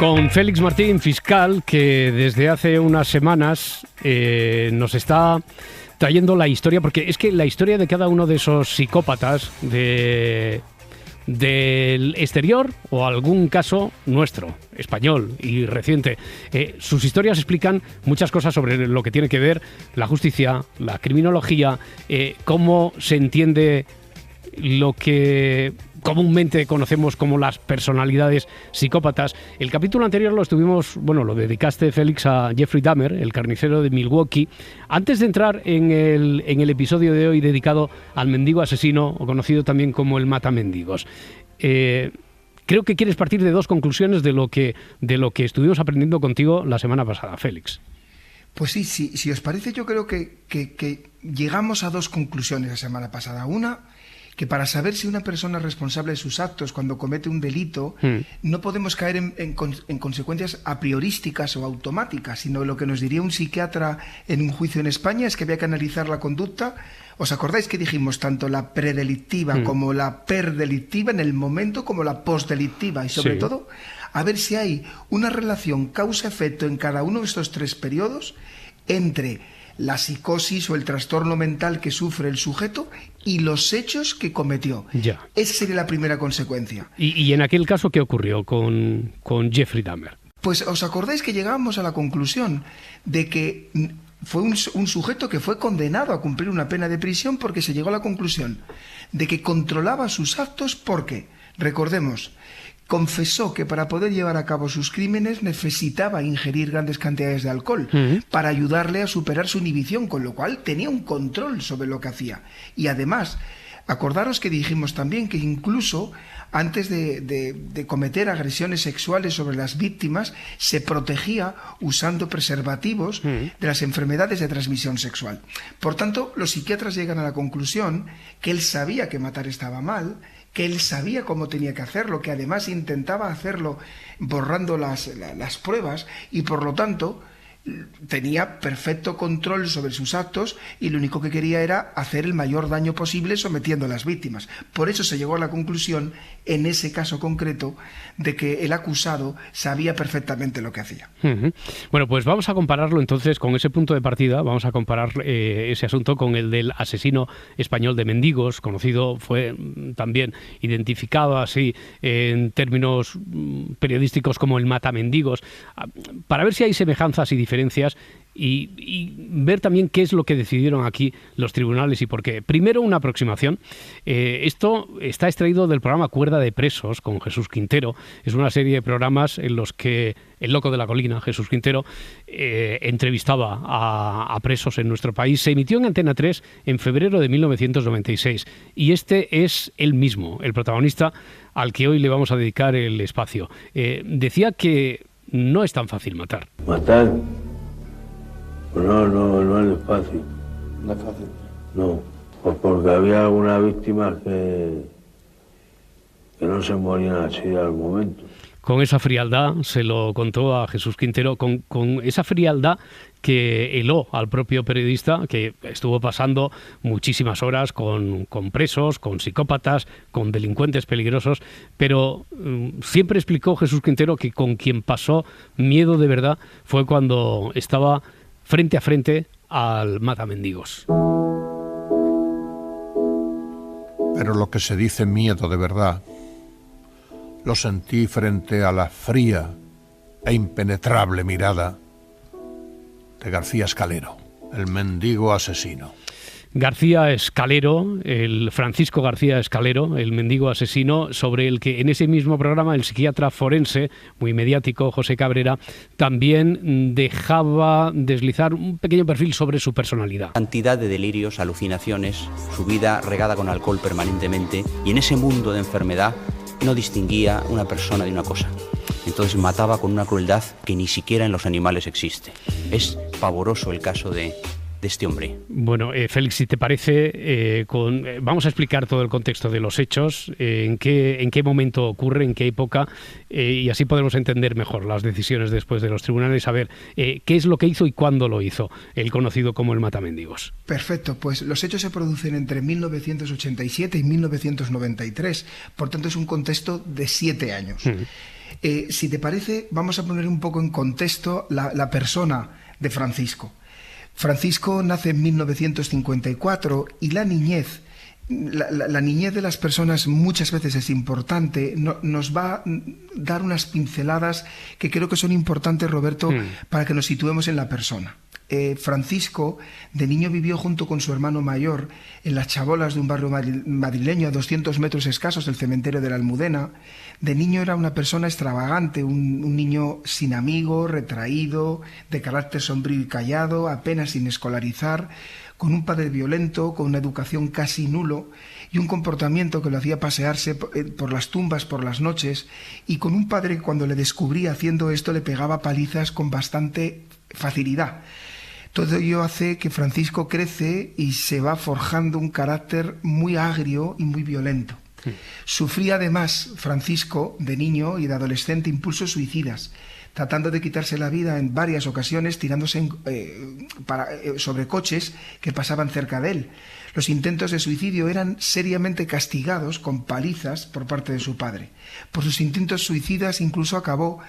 Con Félix Martín, fiscal, que desde hace unas semanas nos está trayendo la historia, porque es que la historia de cada uno de esos psicópatas del exterior o algún caso nuestro, español y reciente, sus historias explican muchas cosas sobre lo que tiene que ver la justicia, la criminología, cómo se entiende lo que comúnmente conocemos como las personalidades psicópatas. El capítulo anterior lo dedicaste, Félix, a Jeffrey Dahmer, el carnicero de Milwaukee. Antes de entrar en el episodio de hoy dedicado al mendigo asesino, o conocido también como el matamendigos, creo que quieres partir de dos conclusiones de lo que estuvimos aprendiendo contigo la semana pasada, Félix. Pues sí, si os parece, yo creo que llegamos a dos conclusiones la semana pasada. Una, que para saber si una persona es responsable de sus actos cuando comete un delito, no podemos caer en consecuencias a priorísticas o automáticas, sino lo que nos diría un psiquiatra en un juicio en España es que había que analizar la conducta. ¿Os acordáis que dijimos tanto la predelictiva como la perdelictiva en el momento como la postdelictiva? Y sobre todo, a ver si hay una relación causa-efecto en cada uno de estos tres periodos entre la psicosis o el trastorno mental que sufre el sujeto y los hechos que cometió. Ya. Esa sería la primera consecuencia. ¿Y en aquel caso qué ocurrió con Jeffrey Dahmer? Pues os acordáis que llegábamos a la conclusión de que fue un sujeto que fue condenado a cumplir una pena de prisión porque se llegó a la conclusión de que controlaba sus actos porque, recordemos, confesó que para poder llevar a cabo sus crímenes necesitaba ingerir grandes cantidades de alcohol para ayudarle a superar su inhibición, con lo cual tenía un control sobre lo que hacía. Y además, acordaros que dijimos también que incluso antes de cometer agresiones sexuales sobre las víctimas, se protegía usando preservativos de las enfermedades de transmisión sexual. Por tanto, los psiquiatras llegan a la conclusión que él sabía que matar estaba mal, que él sabía cómo tenía que hacerlo, que además intentaba hacerlo borrando las pruebas y por lo tanto tenía perfecto control sobre sus actos y lo único que quería era hacer el mayor daño posible sometiendo a las víctimas. Por eso se llegó a la conclusión, en ese caso concreto, de que el acusado sabía perfectamente lo que hacía. Bueno, pues vamos a compararlo entonces con ese punto de partida, vamos a comparar ese asunto con el del asesino español de mendigos, conocido, fue también identificado así en términos periodísticos como el matamendigos, para ver si hay semejanzas y diferencias y ver también qué es lo que decidieron aquí los tribunales y por qué. Primero, una aproximación. Esto está extraído del programa Cuerda de Presos con Jesús Quintero. Es una serie de programas en los que el loco de la colina, Jesús Quintero, entrevistaba a presos en nuestro país. Se emitió en Antena 3 en febrero de 1996 y este es él mismo, el protagonista al que hoy le vamos a dedicar el espacio. Decía que no es tan fácil matar. ¿Matar? No es fácil. No es fácil. No, pues porque había algunas víctimas que no se morían así al momento. Con esa frialdad, se lo contó a Jesús Quintero, con esa frialdad que heló al propio periodista, que estuvo pasando muchísimas horas con presos, con psicópatas, con delincuentes peligrosos, pero siempre explicó Jesús Quintero que con quien pasó miedo de verdad fue cuando estaba frente a frente al matamendigos. Pero lo que se dice miedo de verdad lo sentí frente a la fría e impenetrable mirada de García Escalero, el mendigo asesino. García Escalero, el Francisco García Escalero, el mendigo asesino, sobre el que en ese mismo programa el psiquiatra forense, muy mediático, José Cabrera, también dejaba deslizar un pequeño perfil sobre su personalidad. Cantidad de delirios, alucinaciones, su vida regada con alcohol permanentemente, y en ese mundo de enfermedad no distinguía una persona de una cosa. Entonces mataba con una crueldad que ni siquiera en los animales existe. Es pavoroso el caso de este hombre. Bueno, Félix, si te parece, vamos a explicar todo el contexto de los hechos, en qué momento ocurre, en qué época, y así podemos entender mejor las decisiones después de los tribunales, saber qué es lo que hizo y cuándo lo hizo, el conocido como el matamendigos. Perfecto, pues los hechos se producen entre 1987 y 1993, por tanto es un contexto de 7 años. Si te parece, vamos a poner un poco en contexto la persona de Francisco. Francisco nace en 1954 y la niñez, la niñez de las personas muchas veces es importante. Nos va a dar unas pinceladas que creo que son importantes, Roberto, para que nos situemos en la persona. Francisco de niño vivió junto con su hermano mayor en las chabolas de un barrio madrileño a 200 metros escasos del cementerio de la Almudena. De niño era una persona extravagante, un niño sin amigos, retraído, de carácter sombrío y callado, apenas sin escolarizar, con un padre violento, con una educación casi nulo y un comportamiento que lo hacía pasearse por las tumbas por las noches, y con un padre que cuando le descubría haciendo esto le pegaba palizas con bastante facilidad. Todo ello hace que Francisco crece y se va forjando un carácter muy agrio y muy violento. Sufría además Francisco de niño y de adolescente impulsos suicidas, tratando de quitarse la vida en varias ocasiones tirándose sobre coches que pasaban cerca de él. Los intentos de suicidio eran seriamente castigados con palizas por parte de su padre. Por sus intentos suicidas incluso acabó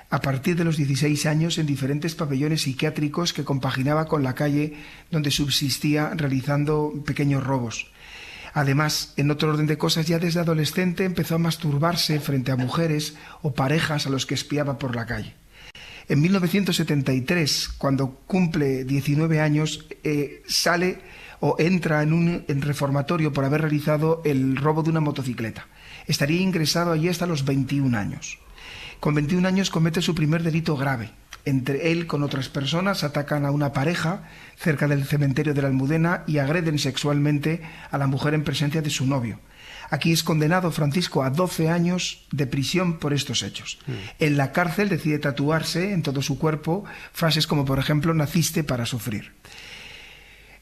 a partir de los 16 años en diferentes pabellones psiquiátricos que compaginaba con la calle donde subsistía realizando pequeños robos. Además, en otro orden de cosas, ya desde adolescente empezó a masturbarse frente a mujeres o parejas a los que espiaba por la calle. En 1973, cuando cumple 19 años, sale o entra en un reformatorio por haber realizado el robo de una motocicleta. Estaría ingresado allí hasta los 21 años. Con 21 años comete su primer delito grave. Entre él con otras personas atacan a una pareja cerca del cementerio de la Almudena y agreden sexualmente a la mujer en presencia de su novio. Aquí es condenado Francisco a 12 años de prisión por estos hechos. En la cárcel decide tatuarse en todo su cuerpo frases como, por ejemplo, «Naciste para sufrir».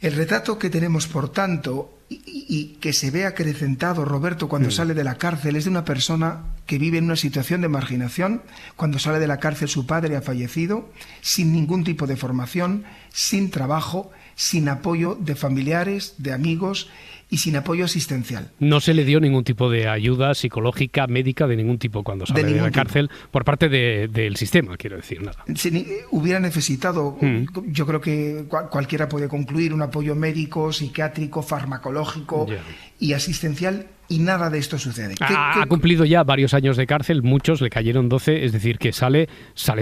El retrato que tenemos, por tanto, y que se ve acrecentado, Roberto, cuando sale de la cárcel, es de una persona que vive en una situación de marginación. Cuando sale de la cárcel su padre ha fallecido, sin ningún tipo de formación, sin trabajo, sin apoyo de familiares, de amigos y sin apoyo asistencial. No se le dio ningún tipo de ayuda psicológica, médica, de ningún tipo cuando sale de la cárcel por parte del sistema, quiero decir, nada. Si hubiera necesitado, yo creo que cualquiera puede concluir, un apoyo médico, psiquiátrico, farmacológico y asistencial, y nada de esto sucede. Ha cumplido ya varios años de cárcel, muchos le cayeron 12, es decir, que sale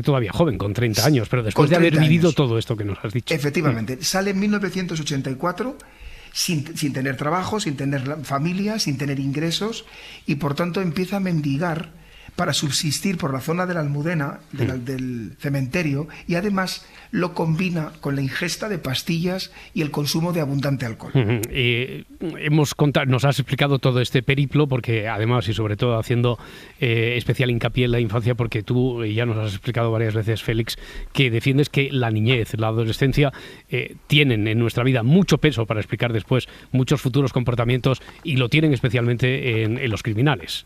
todavía joven, con 30 años, pero después de haber vivido todo esto que nos has dicho. Efectivamente, sale en 1984... Sin tener trabajo, sin tener familia, sin tener ingresos, y por tanto empieza a mendigar para subsistir por la zona de la Almudena, del cementerio, y además lo combina con la ingesta de pastillas y el consumo de abundante alcohol. Nos has explicado todo este periplo, porque además y sobre todo haciendo especial hincapié en la infancia, porque tú ya nos has explicado varias veces, Félix, que defiendes que la niñez, la adolescencia tienen en nuestra vida mucho peso para explicar después muchos futuros comportamientos, y lo tienen especialmente en los criminales.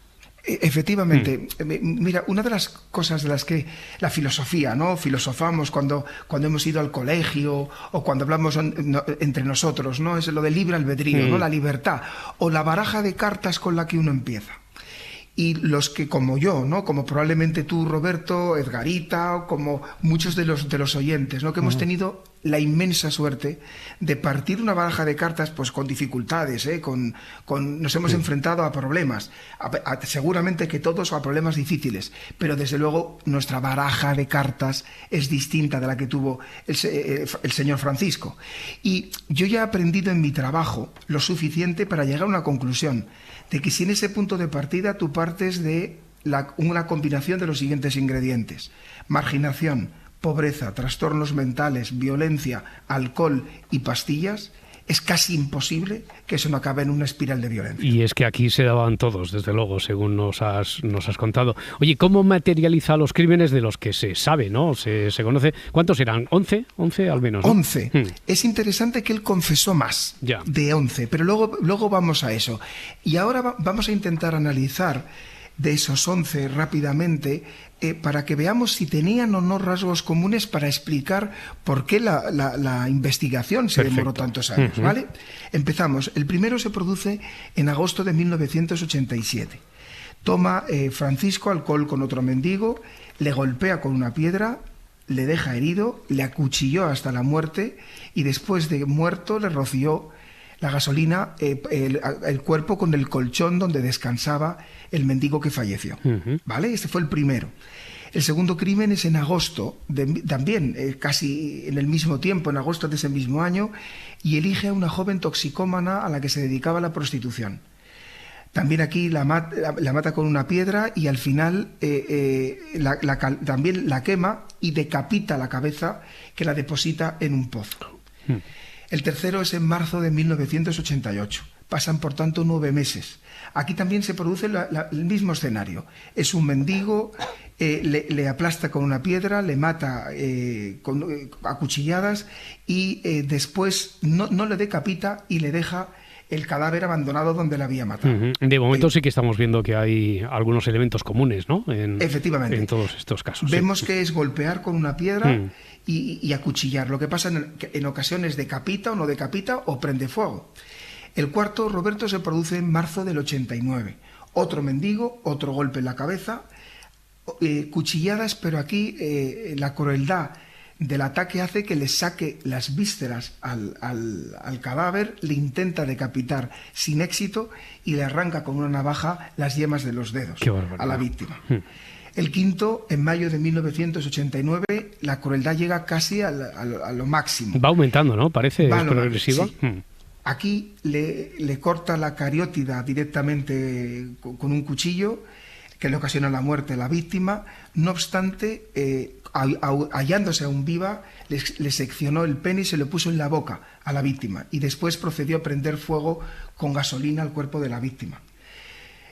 Efectivamente. Mira, una de las cosas de las que la filosofía, ¿no? Filosofamos cuando hemos ido al colegio o cuando hablamos entre nosotros, ¿no? Es lo del libre albedrío, ¿no? La libertad, o la baraja de cartas con la que uno empieza. Y los que, como yo, ¿no? Como probablemente tú, Roberto, Edgarita, o como muchos de los oyentes, ¿no? Que hemos tenido la inmensa suerte de partir una baraja de cartas pues con dificultades, nos hemos enfrentado a problemas, seguramente que todos a problemas difíciles, pero desde luego nuestra baraja de cartas es distinta de la que tuvo el señor Francisco. Y yo ya he aprendido en mi trabajo lo suficiente para llegar a una conclusión, de que si en ese punto de partida tú partes de una combinación de los siguientes ingredientes: marginación, pobreza, trastornos mentales, violencia, alcohol y pastillas, es casi imposible que eso no acabe en una espiral de violencia. Y es que aquí se daban todos, desde luego, según nos has contado. Oye, ¿cómo materializa los crímenes de los que se sabe, ¿no? Se conoce. ¿Cuántos eran? ¿11? 11 al menos, ¿no? 11. Es interesante que él confesó más de 11, pero luego vamos a eso. Y ahora vamos a intentar analizar de esos 11 rápidamente, para que veamos si tenían o no rasgos comunes para explicar por qué la investigación se demoró tantos años, ¿vale? Empezamos. El primero se produce en agosto de 1987. Toma Francisco alcohol con otro mendigo, le golpea con una piedra, le deja herido, le acuchilló hasta la muerte y después de muerto le roció la gasolina, el cuerpo con el colchón donde descansaba el mendigo que falleció. ¿Vale? Este fue el primero. El segundo crimen es en agosto, también casi en el mismo tiempo, en agosto de ese mismo año, y elige a una joven toxicómana a la que se dedicaba a la prostitución. También aquí la mata con una piedra y al final también la quema y decapita la cabeza, que la deposita en un pozo. El tercero es en marzo de 1988. Pasan, por tanto, 9 meses. Aquí también se produce el mismo escenario. Es un mendigo, le aplasta con una piedra, le mata a cuchilladas y después no le decapita y le deja el cadáver abandonado donde le había matado. De momento sí que estamos viendo que hay algunos elementos comunes, ¿no? Efectivamente. En todos estos casos. Vemos que es golpear con una piedra y acuchillar. Lo que pasa en ocasiones decapita o no decapita o prende fuego. El cuarto, Roberto, se produce en marzo del 89. Otro mendigo, otro golpe en la cabeza, cuchilladas, pero aquí la crueldad del ataque hace que le saque las vísceras al cadáver, le intenta decapitar sin éxito y le arranca con una navaja las yemas de los dedos a la víctima. El quinto, en mayo de 1989, la crueldad llega casi a lo máximo. Va aumentando, ¿no? Parece progresiva. Sí. Aquí le corta la cariótida directamente con un cuchillo, que le ocasiona la muerte a la víctima. No obstante, hallándose aún viva, le seccionó el pene y se lo puso en la boca a la víctima, y después procedió a prender fuego con gasolina al cuerpo de la víctima.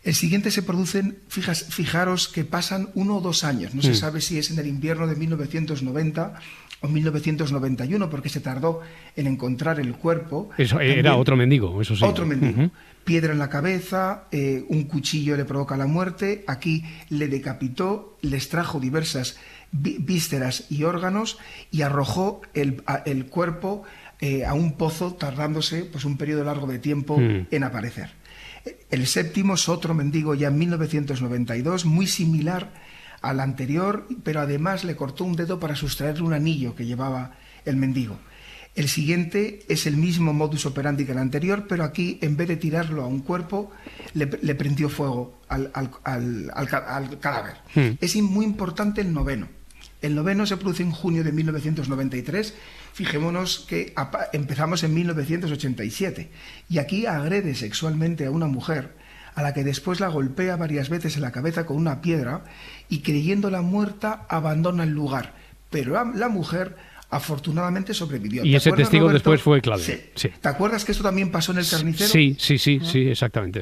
El siguiente se producen, fijaros que pasan 1 o 2 años, no se sabe si es en el invierno de 1990 o 1991, porque se tardó en encontrar el cuerpo. Eso era otro mendigo, eso sí. Otro mendigo. Piedra en la cabeza, un cuchillo le provoca la muerte, aquí le decapitó, le extrajo diversas vísceras y órganos y arrojó el cuerpo a un pozo, tardándose pues un periodo largo de tiempo en aparecer. El séptimo es otro mendigo ya en 1992, muy similar al anterior, pero además le cortó un dedo para sustraerle un anillo que llevaba el mendigo. El siguiente es el mismo modus operandi que el anterior, pero aquí, en vez de tirarlo a un cuerpo, le prendió fuego al cadáver. Es muy importante el noveno. El noveno se produce en junio de 1993. Fijémonos que empezamos en 1987. Y aquí agrede sexualmente a una mujer, a la que después la golpea varias veces en la cabeza con una piedra y, creyéndola muerta, abandona el lugar. Pero la mujer afortunadamente sobrevivió. Y ese testigo, Roberto, después fue clave. Sí. ¿Te acuerdas que esto también pasó en el Carnicero? Sí, exactamente.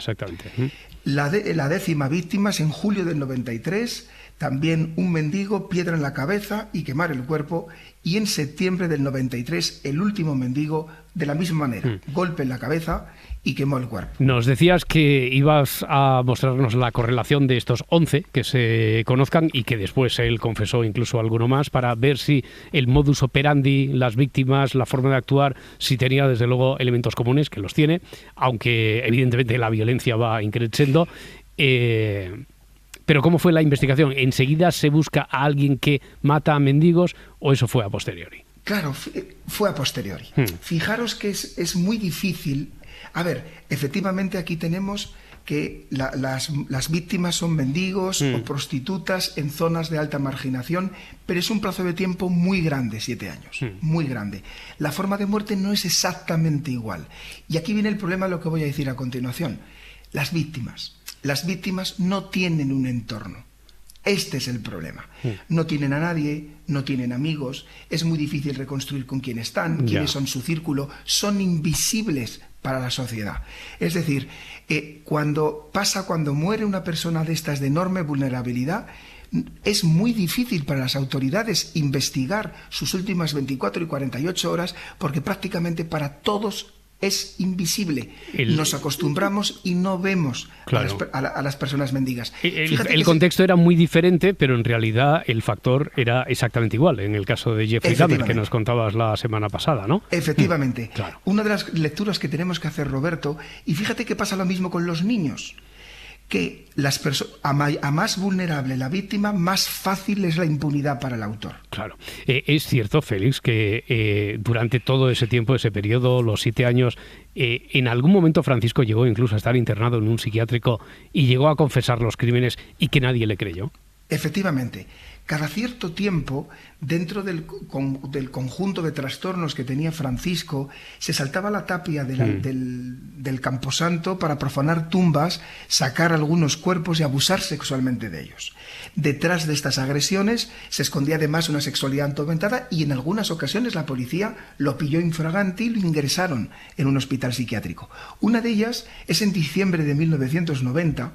La 10ª víctima es en julio del 93, también un mendigo, piedra en la cabeza y quemar el cuerpo, y en septiembre del 93 el último mendigo, de la misma manera, golpe en la cabeza y quemó el cuerpo. Nos decías que ibas a mostrarnos la correlación de estos 11 que se conozcan y que después él confesó incluso alguno más, para ver si el modus operandi, las víctimas, la forma de actuar, si tenía desde luego elementos comunes, que los tiene, aunque evidentemente la violencia va increciendo. Pero ¿cómo fue la investigación? ¿Enseguida se busca a alguien que mata a mendigos o eso fue a posteriori? Claro, fue a posteriori. Fijaros que es muy difícil. A ver, efectivamente aquí tenemos que las víctimas son mendigos o prostitutas en zonas de alta marginación, pero es un plazo de tiempo muy grande, 7 años, muy grande. La forma de muerte no es exactamente igual. Y aquí viene el problema de lo que voy a decir a continuación. Las víctimas no tienen un entorno. Este es el problema. No tienen a nadie, no tienen amigos, es muy difícil reconstruir con quién están, quiénes son su círculo, son invisibles para la sociedad. Es decir, cuando muere una persona de estas de enorme vulnerabilidad, es muy difícil para las autoridades investigar sus últimas 24 y 48 horas, porque prácticamente para todos es invisible. Nos acostumbramos y no vemos a las personas mendigas. El contexto era muy diferente, pero en realidad el factor era exactamente igual, en el caso de Jeffrey Dahmer, que nos contabas la semana pasada, ¿no? Efectivamente. Una de las lecturas que tenemos que hacer, Roberto, y fíjate que pasa lo mismo con los niños, que a más vulnerable la víctima, más fácil es la impunidad para el autor. Claro. Es cierto, Félix, que durante todo ese tiempo, ese periodo, los 7 años, en algún momento Francisco llegó incluso a estar internado en un psiquiátrico y llegó a confesar los crímenes y que nadie le creyó. Efectivamente. Cada cierto tiempo, dentro del conjunto de trastornos que tenía Francisco, se saltaba la tapia del camposanto para profanar tumbas, sacar algunos cuerpos y abusar sexualmente de ellos. Detrás de estas agresiones se escondía además una sexualidad atormentada y en algunas ocasiones la policía lo pilló infraganti y lo ingresaron en un hospital psiquiátrico. Una de ellas es en diciembre de 1990,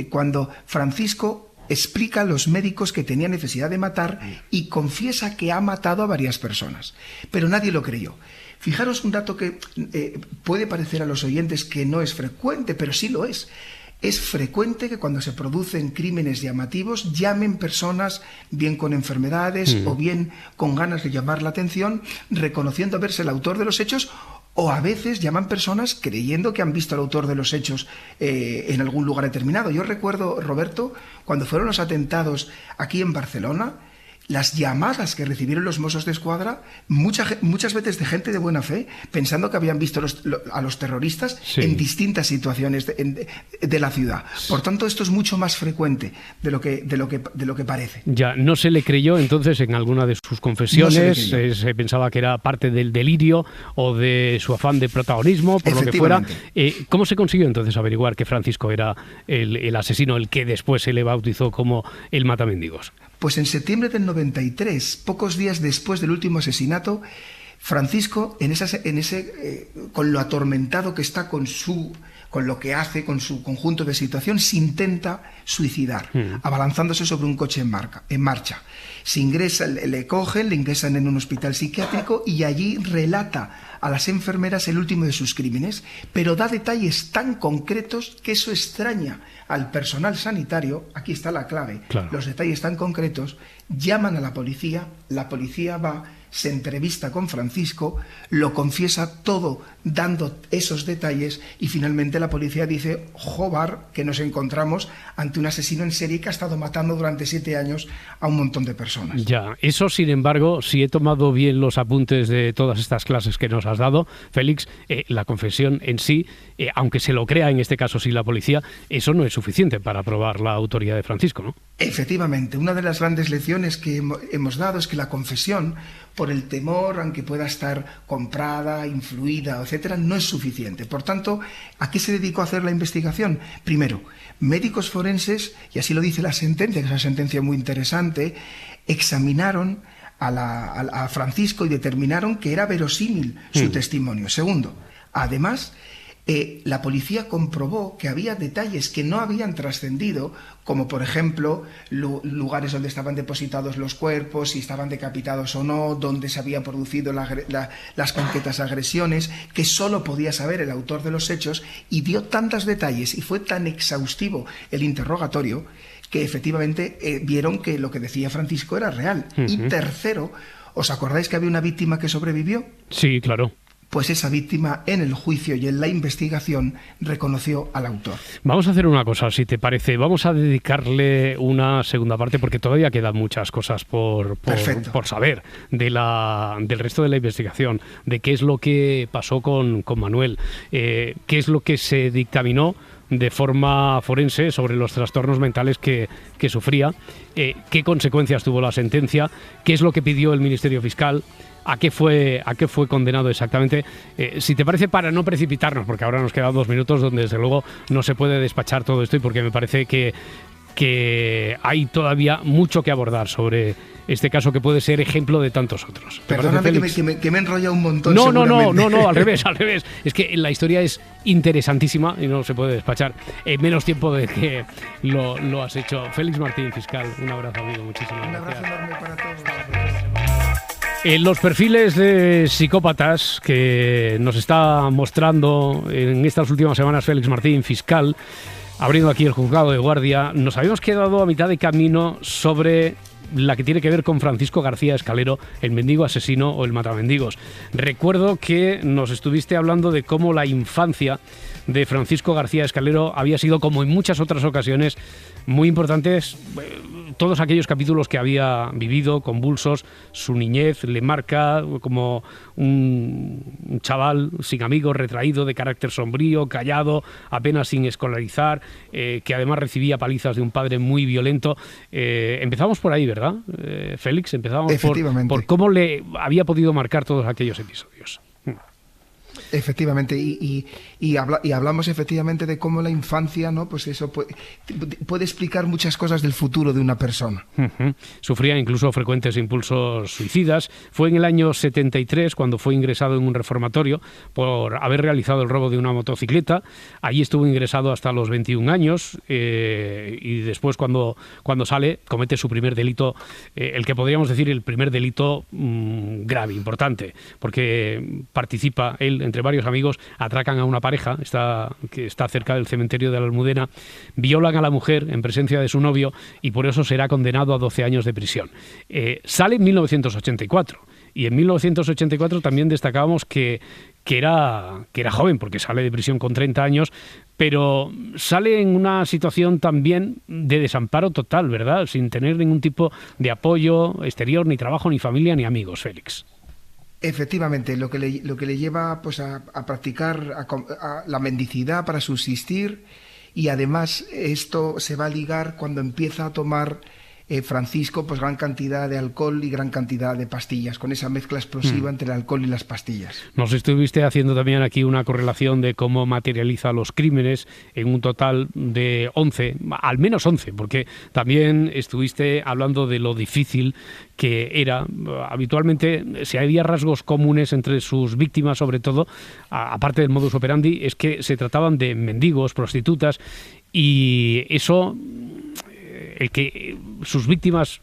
cuando Francisco explica a los médicos que tenía necesidad de matar y confiesa que ha matado a varias personas. Pero nadie lo creyó. Fijaros un dato que puede parecer a los oyentes que no es frecuente, pero sí lo es. Es frecuente que cuando se producen crímenes llamativos llamen personas bien con enfermedades o bien con ganas de llamar la atención, reconociendo haberse el autor de los hechos, o a veces llaman personas creyendo que han visto al autor de los hechos en algún lugar determinado. Yo recuerdo, Roberto, cuando fueron los atentados aquí en Barcelona, las llamadas que recibieron los Mossos de Escuadra, muchas veces de gente de buena fe, pensando que habían visto a los terroristas en distintas situaciones de la ciudad. Por tanto, esto es mucho más frecuente de lo que parece. Ya, no se le creyó entonces en alguna de sus confesiones, se pensaba que era parte del delirio o de su afán de protagonismo, por lo que fuera. ¿Cómo se consiguió entonces averiguar que Francisco era el asesino, el que después se le bautizó como el matamendigos? Pues en septiembre del 93, pocos días después del último asesinato, Francisco, con lo atormentado que está con lo que hace, con su conjunto de situación, se intenta suicidar, abalanzándose sobre un coche en marcha. Se ingresa, le cogen, le ingresan en un hospital psiquiátrico y allí relata a las enfermeras el último de sus crímenes, pero da detalles tan concretos que eso extraña al personal sanitario. Aquí está la clave, claro. Los detalles tan concretos, llaman a la policía va, se entrevista con Francisco, lo confiesa todo dando esos detalles y finalmente la policía dice: jobar, que nos encontramos ante un asesino en serie que ha estado matando durante 7 años a un montón de personas. Ya, eso sin embargo, si he tomado bien los apuntes de todas estas clases que nos has dado, Félix, la confesión en sí, aunque se lo crea en este caso sí la policía, eso no es suficiente para probar la autoría de Francisco, ¿no? Efectivamente, una de las grandes lecciones que hemos dado es que la confesión, por el temor, aunque pueda estar comprada, influida, etcétera, no es suficiente. Por tanto, ¿a qué se dedicó a hacer la investigación? Primero, médicos forenses, y así lo dice la sentencia, que es una sentencia muy interesante, examinaron a Francisco y determinaron que era verosímil su testimonio. Segundo, además, la policía comprobó que había detalles que no habían trascendido, como por ejemplo lugares donde estaban depositados los cuerpos, si estaban decapitados o no, donde se habían producido las concretas agresiones, que solo podía saber el autor de los hechos, y dio tantos detalles y fue tan exhaustivo el interrogatorio que efectivamente vieron que lo que decía Francisco era real. Y tercero, ¿os acordáis que había una víctima que sobrevivió? Sí, claro. Pues esa víctima en el juicio y en la investigación reconoció al autor. Vamos a hacer una cosa, si te parece. Vamos a dedicarle una segunda parte porque todavía quedan muchas cosas por saber del resto de la investigación, de qué es lo que pasó con Manuel, qué es lo que se dictaminó de forma forense sobre los trastornos mentales que sufría, qué consecuencias tuvo la sentencia, qué es lo que pidió el Ministerio Fiscal, a qué fue condenado exactamente. Si te parece, para no precipitarnos, porque ahora nos quedan 2 minutos donde desde luego no se puede despachar todo esto y porque me parece que hay todavía mucho que abordar sobre este caso que puede ser ejemplo de tantos otros. Perdóname que me he enrollado un montón. No, al revés. Es que la historia es interesantísima y no se puede despachar en menos tiempo de que lo has hecho. Félix Martín, fiscal, un abrazo, amigo, muchísimas gracias. Un abrazo enorme para todos. Los perfiles de psicópatas que nos está mostrando en estas últimas semanas Félix Martín, fiscal, abriendo aquí el juzgado de guardia, nos habíamos quedado a mitad de camino sobre la que tiene que ver con Francisco García Escalero, el mendigo asesino o el matamendigos. Recuerdo que nos estuviste hablando de cómo la infancia de Francisco García Escalero había sido, como en muchas otras ocasiones, muy importantes. Todos aquellos capítulos que había vivido, convulsos, su niñez le marca como un chaval sin amigos, retraído, de carácter sombrío, callado, apenas sin escolarizar, que además recibía palizas de un padre muy violento. Empezamos por ahí, ¿verdad, Félix? Empezamos por cómo le había podido marcar todos aquellos episodios. Efectivamente, y hablamos efectivamente de cómo la infancia, ¿no? Pues eso puede explicar muchas cosas del futuro de una persona. Sufría incluso frecuentes impulsos suicidas. Fue en el año 73 cuando fue ingresado en un reformatorio por haber realizado el robo de una motocicleta. Allí estuvo ingresado hasta los 21 años y después cuando sale comete su primer delito, el que podríamos decir el primer delito grave, importante, porque participa él, entre varios amigos, atracan a una pareja que está cerca del cementerio de la Almudena, violan a la mujer en presencia de su novio y por eso será condenado a 12 años de prisión. Sale en 1984 y en 1984 también destacábamos que era joven, porque sale de prisión con 30 años, pero sale en una situación también de desamparo total, ¿verdad? Sin tener ningún tipo de apoyo exterior, ni trabajo, ni familia, ni amigos, Félix. Efectivamente, lo que le lleva pues a practicar a la mendicidad para subsistir, y además esto se va a ligar cuando empieza a tomar Francisco pues gran cantidad de alcohol y gran cantidad de pastillas, con esa mezcla explosiva entre el alcohol y las pastillas. Nos estuviste haciendo también aquí una correlación de cómo materializa los crímenes en un total de 11, al menos 11, porque también estuviste hablando de lo difícil que era. Habitualmente, si había rasgos comunes entre sus víctimas, sobre todo, aparte del modus operandi, es que se trataban de mendigos, prostitutas, y eso, el que sus víctimas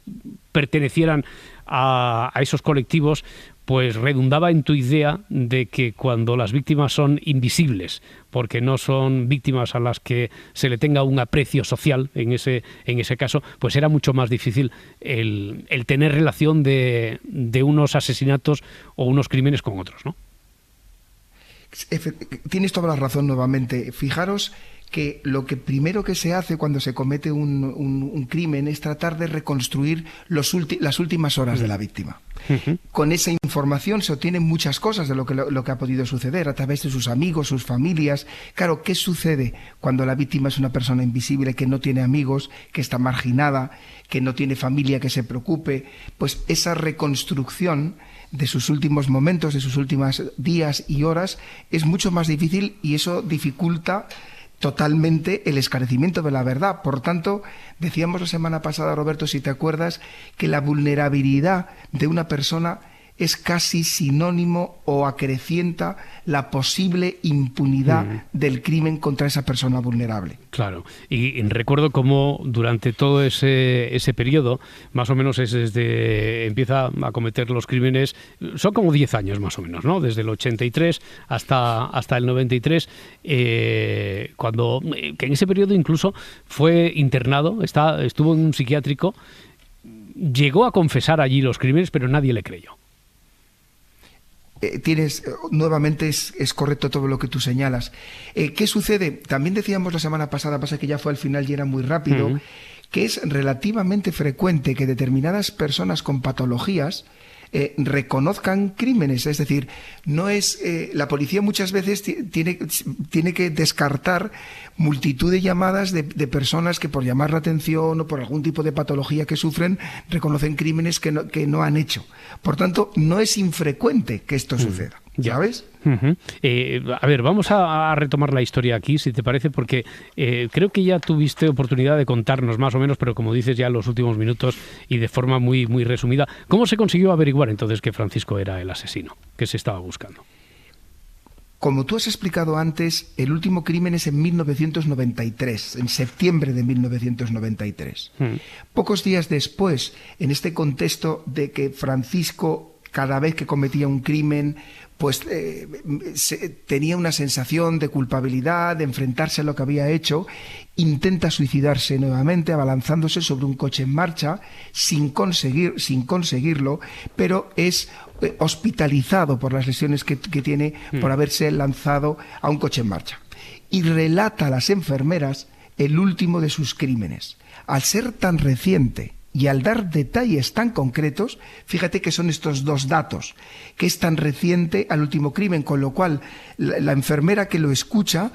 pertenecieran a esos colectivos, pues redundaba en tu idea de que cuando las víctimas son invisibles, porque no son víctimas a las que se le tenga un aprecio social en ese caso, pues era mucho más difícil el tener relación de unos asesinatos o unos crímenes con otros, ¿no? Tienes toda la razón nuevamente. Fijaros que lo que primero que se hace cuando se comete un crimen es tratar de reconstruir las últimas horas de la víctima. Con esa información se obtienen muchas cosas de lo que ha podido suceder a través de sus amigos, sus familias. Claro, ¿qué sucede cuando la víctima es una persona invisible, que no tiene amigos, que está marginada, que no tiene familia que se preocupe? Pues esa reconstrucción de sus últimos momentos, de sus últimos días y horas, es mucho más difícil, y eso dificulta totalmente el esclarecimiento de la verdad. Por tanto, decíamos la semana pasada, Roberto, si te acuerdas, que la vulnerabilidad de una persona es casi sinónimo o acrecienta la posible impunidad del crimen contra esa persona vulnerable. Claro, y recuerdo cómo durante todo ese periodo, más o menos es desde empieza a cometer los crímenes, son como 10 años más o menos, ¿no? Desde el 83 hasta el 93, que en ese periodo incluso fue internado, estuvo en un psiquiátrico, llegó a confesar allí los crímenes, pero nadie le creyó. Nuevamente es correcto todo lo que tú señalas. ¿Qué sucede? También decíamos la semana pasada, pasa que ya fue al final y era muy rápido, que es relativamente frecuente que determinadas personas con patologías reconozcan crímenes. Es decir, no es la policía muchas veces tiene que descartar multitud de llamadas de personas que por llamar la atención o por algún tipo de patología que sufren reconocen crímenes que no han hecho. Por tanto, no es infrecuente que esto suceda. ¿Sabes? A ver, vamos a retomar la historia aquí, si te parece, porque creo que ya tuviste oportunidad de contarnos más o menos, pero como dices ya en los últimos minutos y de forma muy, muy resumida, ¿cómo se consiguió averiguar entonces que Francisco era el asesino que se estaba buscando? Como tú has explicado antes, el último crimen es en 1993, en septiembre de 1993. Pocos días después, en este contexto de que Francisco cada vez que cometía un crimen, pues tenía una sensación de culpabilidad, de enfrentarse a lo que había hecho, intenta suicidarse nuevamente abalanzándose sobre un coche en marcha sin conseguirlo, pero es hospitalizado por las lesiones que tiene por haberse lanzado a un coche en marcha. Y relata a las enfermeras el último de sus crímenes. Al ser tan reciente y al dar detalles tan concretos, fíjate que son estos dos datos, que es tan reciente al último crimen, con lo cual la enfermera que lo escucha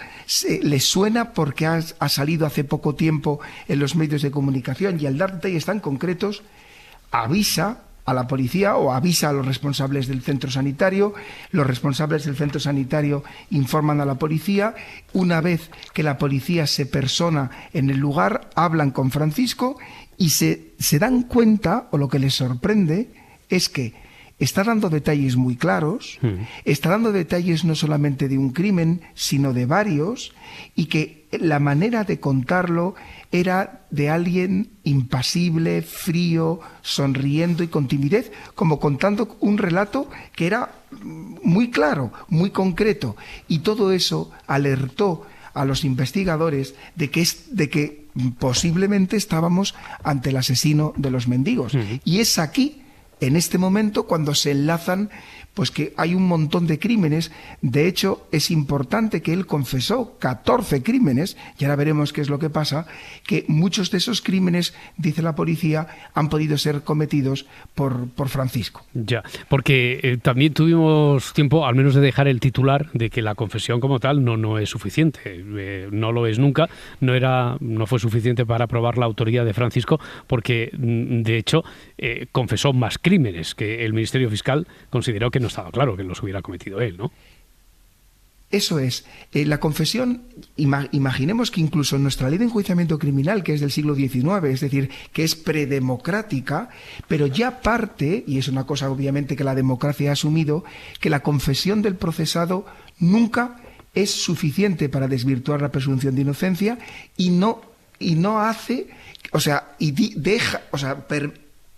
le suena porque ha salido hace poco tiempo en los medios de comunicación, y al dar detalles tan concretos avisa a la policía o avisa a los responsables del centro sanitario. Los responsables del centro sanitario informan a la policía. Una vez que la policía se persona en el lugar, hablan con Francisco y se dan cuenta, o lo que les sorprende, es que está dando detalles muy claros, está dando detalles no solamente de un crimen, sino de varios, y que la manera de contarlo era de alguien impasible, frío, sonriendo y con timidez, como contando un relato que era muy claro, muy concreto, y todo eso alertó a los investigadores de que posiblemente estábamos ante el asesino de los mendigos. Y es aquí, en este momento, cuando se enlazan, pues que hay un montón de crímenes. De hecho, es importante que él confesó 14 crímenes, y ahora veremos qué es lo que pasa, que muchos de esos crímenes, dice la policía, han podido ser cometidos por Francisco. Ya, porque también tuvimos tiempo, al menos, de dejar el titular de que la confesión como tal no es suficiente, no lo es nunca, no fue suficiente para probar la autoría de Francisco, porque, de hecho, confesó más crímenes que el Ministerio Fiscal consideró que no estaba claro que los hubiera cometido él, ¿no? Eso es. La confesión, imaginemos que incluso en nuestra ley de enjuiciamiento criminal, que es del siglo XIX, es decir, que es predemocrática, pero ya parte, y es una cosa obviamente que la democracia ha asumido, que la confesión del procesado nunca es suficiente para desvirtuar la presunción de inocencia y no hace, o sea,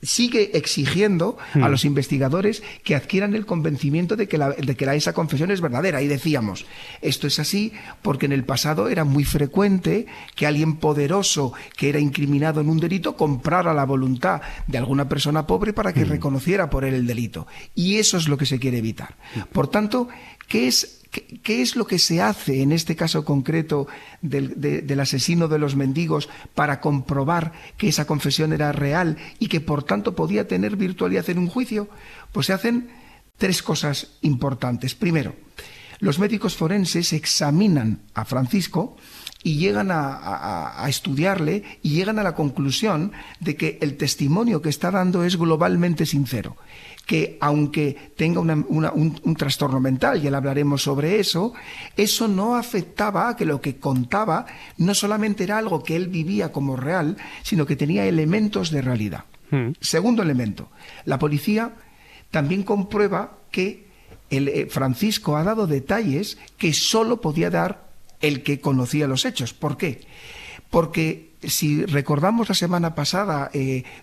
sigue exigiendo a los investigadores que adquieran el convencimiento de que esa confesión es verdadera. Y decíamos, esto es así porque en el pasado era muy frecuente que alguien poderoso que era incriminado en un delito comprara la voluntad de alguna persona pobre para que reconociera por él el delito. Y eso es lo que se quiere evitar. Por tanto, ¿qué es lo que se hace en este caso concreto del asesino de los mendigos para comprobar que esa confesión era real y que por tanto podía tener virtualidad en un juicio? Pues se hacen 3 cosas importantes. Primero, los médicos forenses examinan a Francisco y llegan a estudiarle y llegan a la conclusión de que el testimonio que está dando es globalmente sincero, que aunque tenga un trastorno mental, ya le hablaremos sobre eso no afectaba a que lo que contaba no solamente era algo que él vivía como real, sino que tenía elementos de realidad. Segundo elemento, la policía también comprueba que Francisco ha dado detalles que solo podía dar el que conocía los hechos. ¿Por qué? Porque si recordamos la semana pasada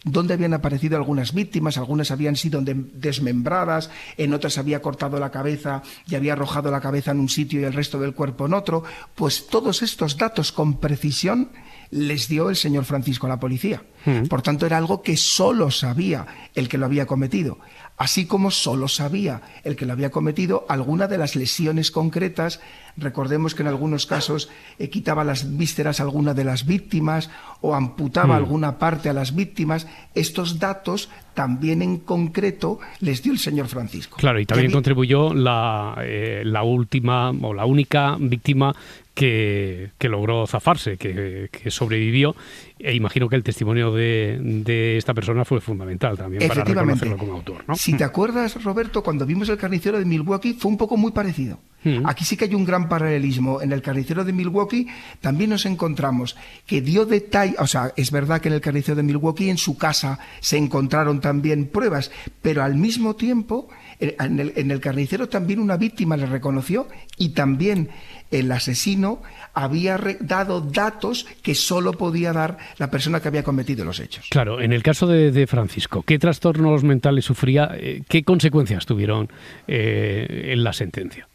dónde habían aparecido algunas víctimas, algunas habían sido desmembradas, en otras había cortado la cabeza y había arrojado la cabeza en un sitio y el resto del cuerpo en otro, pues todos estos datos con precisión les dio el señor Francisco a la policía. Por tanto, era algo que solo sabía el que lo había cometido, así como solo sabía el que lo había cometido alguna de las lesiones concretas. Recordemos que en algunos casos quitaba las vísceras a alguna de las víctimas o amputaba alguna parte a las víctimas. Estos datos también en concreto les dio el señor Francisco. Claro, y también contribuyó la última o la única víctima que logró zafarse, que sobrevivió, e imagino que el testimonio de esta persona fue fundamental también para reconocerlo como autor, ¿no? Si te acuerdas, Roberto, cuando vimos El carnicero de Milwaukee fue un poco muy parecido. Aquí sí que hay un gran paralelismo. En el carnicero de Milwaukee también nos encontramos que dio detalle, o sea, es verdad que en el carnicero de Milwaukee en su casa se encontraron también pruebas, pero al mismo tiempo en el carnicero también una víctima le reconoció y también el asesino había dado datos que solo podía dar la persona que había cometido los hechos. Claro, en el caso de Francisco, ¿qué trastornos mentales sufría? ¿Qué consecuencias tuvieron en la sentencia?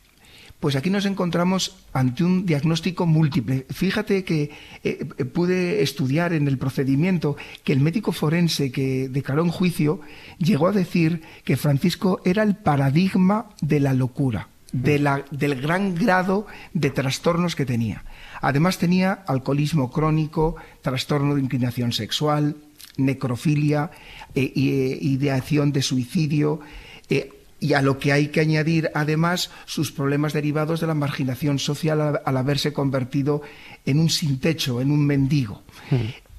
Pues aquí nos encontramos ante un diagnóstico múltiple. Fíjate que pude estudiar en el procedimiento que el médico forense que declaró en juicio llegó a decir que Francisco era el paradigma de la locura, del gran grado de trastornos que tenía. Además tenía alcoholismo crónico, trastorno de inclinación sexual, necrofilia, ideación de suicidio, y a lo que hay que añadir, además, sus problemas derivados de la marginación social al haberse convertido en un sin techo, en un mendigo.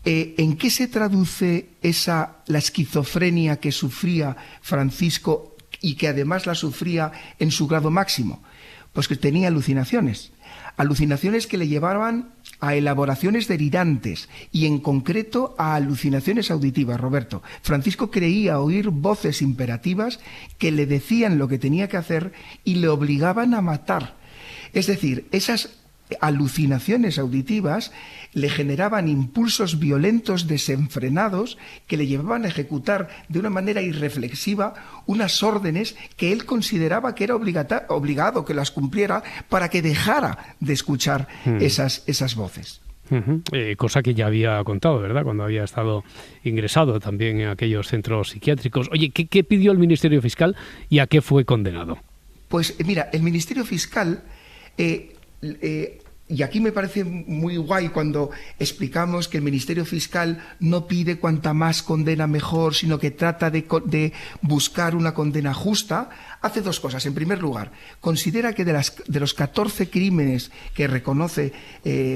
¿En qué se traduce la esquizofrenia que sufría Francisco y que además la sufría en su grado máximo? Pues que tenía alucinaciones que le llevaban a elaboraciones delirantes y en concreto a alucinaciones auditivas, Roberto. Francisco creía oír voces imperativas que le decían lo que tenía que hacer y le obligaban a matar. Es decir, esas alucinaciones auditivas le generaban impulsos violentos desenfrenados que le llevaban a ejecutar de una manera irreflexiva unas órdenes que él consideraba que era obligado que las cumpliera para que dejara de escuchar esas voces. Cosa que ya había contado, ¿verdad?, cuando había estado ingresado también en aquellos centros psiquiátricos. Oye, ¿qué pidió el Ministerio Fiscal y a qué fue condenado? Pues mira, el Ministerio Fiscal... y aquí me parece muy guay cuando explicamos que el Ministerio Fiscal no pide cuanta más condena mejor, sino que trata de buscar una condena justa. Hace dos cosas. En primer lugar, considera que de los 14 crímenes que reconoce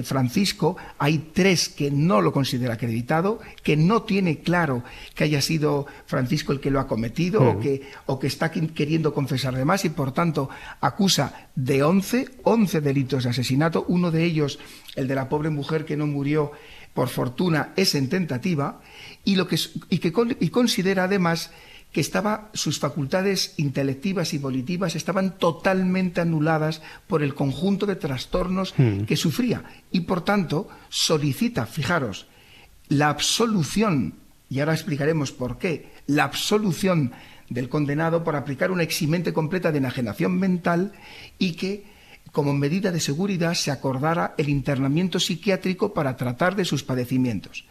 Francisco, hay 3 que no lo considera acreditado, que no tiene claro que haya sido Francisco el que lo ha cometido o que está queriendo confesar de más y, por tanto, acusa de 11 delitos de asesinato. Uno de ellos, el de la pobre mujer que no murió por fortuna, es en tentativa y considera además que sus facultades intelectivas y volitivas estaban totalmente anuladas por el conjunto de trastornos que sufría y, por tanto, solicita, fijaros, la absolución, y ahora explicaremos por qué, la absolución del condenado por aplicar una eximente completa de enajenación mental y que, como medida de seguridad, se acordara el internamiento psiquiátrico para tratar de sus padecimientos.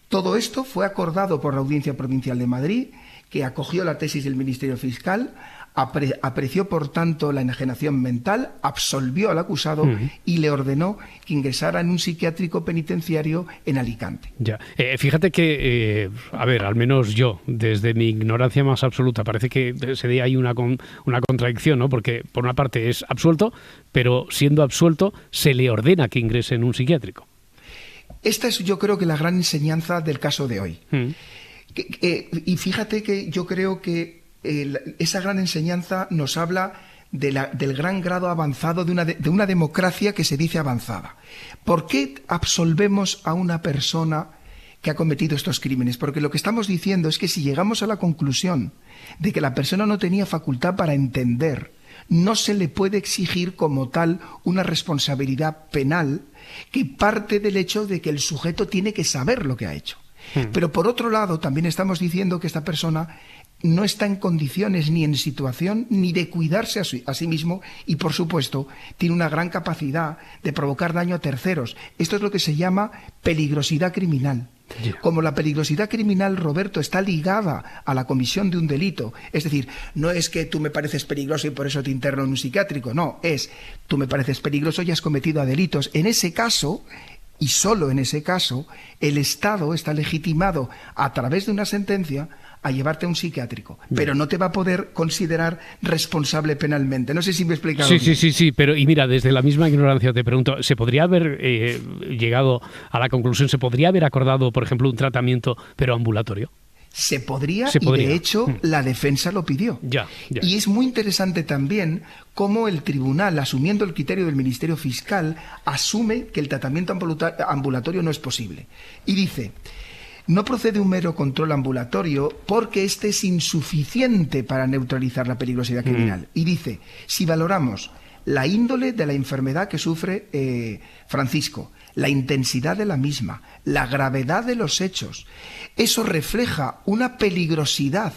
Todo esto fue acordado por la Audiencia Provincial de Madrid, que acogió la tesis del Ministerio Fiscal, apreció, por tanto, la enajenación mental, absolvió al acusado y le ordenó que ingresara en un psiquiátrico penitenciario en Alicante. Ya. Fíjate que, al menos yo, desde mi ignorancia más absoluta, parece que se ve ahí una contradicción, ¿no? Porque, por una parte, es absuelto, pero siendo absuelto, se le ordena que ingrese en un psiquiátrico. Esta es, yo creo, que la gran enseñanza del caso de hoy. Y fíjate que yo creo que esa gran enseñanza nos habla del gran grado avanzado de una democracia que se dice avanzada. ¿Por qué absolvemos a una persona que ha cometido estos crímenes? Porque lo que estamos diciendo es que si llegamos a la conclusión de que la persona no tenía facultad para entender, no se le puede exigir como tal una responsabilidad penal que parte del hecho de que el sujeto tiene que saber lo que ha hecho. Pero por otro lado, también estamos diciendo que esta persona no está en condiciones ni en situación ni de cuidarse a sí mismo y, por supuesto, tiene una gran capacidad de provocar daño a terceros. Esto es lo que se llama peligrosidad criminal. Como la peligrosidad criminal, Roberto, está ligada a la comisión de un delito, es decir, no es que tú me pareces peligroso y por eso te interno en un psiquiátrico, no, es tú me pareces peligroso y has cometido delitos. En ese caso, y solo en ese caso, el Estado está legitimado a través de una sentencia a llevarte a un psiquiátrico, pero no te va a poder considerar responsable penalmente. No sé si me he explicado bien. Sí, pero y mira, desde la misma ignorancia te pregunto, ¿se podría haber llegado a la conclusión, se podría haber acordado, por ejemplo, un tratamiento pero ambulatorio? Se podría, Se podría. y de hecho la defensa lo pidió. Ya. Y es muy interesante también cómo el tribunal, asumiendo el criterio del Ministerio Fiscal, asume que el tratamiento ambulatorio no es posible. Y dice: no procede un mero control ambulatorio porque este es insuficiente para neutralizar la peligrosidad criminal. Y dice: si valoramos la índole de la enfermedad que sufre Francisco, la intensidad de la misma, la gravedad de los hechos, eso refleja una peligrosidad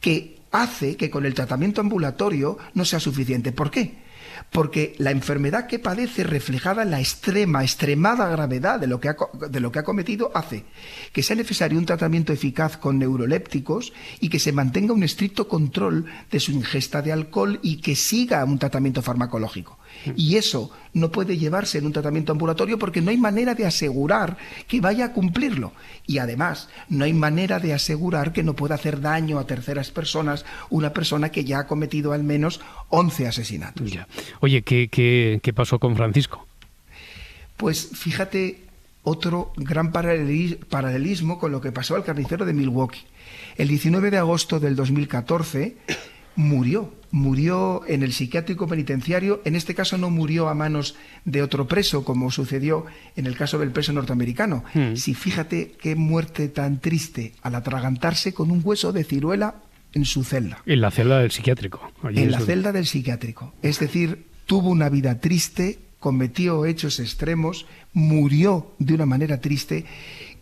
que hace que con el tratamiento ambulatorio no sea suficiente. ¿Por qué? Porque la enfermedad que padece, reflejada en la extremada gravedad de lo que ha cometido, hace que sea necesario un tratamiento eficaz con neurolépticos y que se mantenga un estricto control de su ingesta de alcohol y que siga un tratamiento farmacológico. Y eso no puede llevarse en un tratamiento ambulatorio porque no hay manera de asegurar que vaya a cumplirlo. Y además, no hay manera de asegurar que no pueda hacer daño a terceras personas una persona que ya ha cometido al menos 11 asesinatos. Ya. Oye, ¿qué pasó con Francisco? Pues fíjate, otro gran paralelismo con lo que pasó al carnicero de Milwaukee. El 19 de agosto del 2014 murió en el psiquiátrico penitenciario. En este caso no murió a manos de otro preso, como sucedió en el caso del preso norteamericano. Sí, fíjate qué muerte tan triste, al atragantarse con un hueso de ciruela en su celda. En la celda del psiquiátrico. En la celda del psiquiátrico. Es decir, tuvo una vida triste, cometió hechos extremos, murió de una manera triste,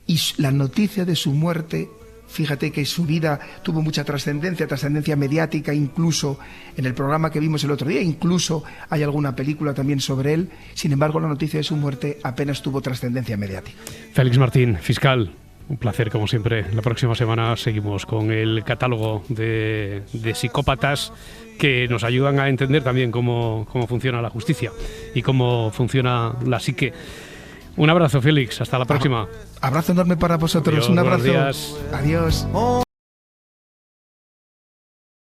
y la noticia de su muerte, fíjate que su vida tuvo mucha trascendencia mediática, incluso en el programa que vimos el otro día, incluso hay alguna película también sobre él. Sin embargo, la noticia de su muerte apenas tuvo trascendencia mediática. Félix Martín, fiscal, un placer como siempre. La próxima semana seguimos con el catálogo de psicópatas que nos ayudan a entender también cómo funciona la justicia y cómo funciona la psique. Un abrazo, Félix. Hasta la próxima. Abrazo enorme para vosotros. Adiós, un abrazo. buenos días. Adiós.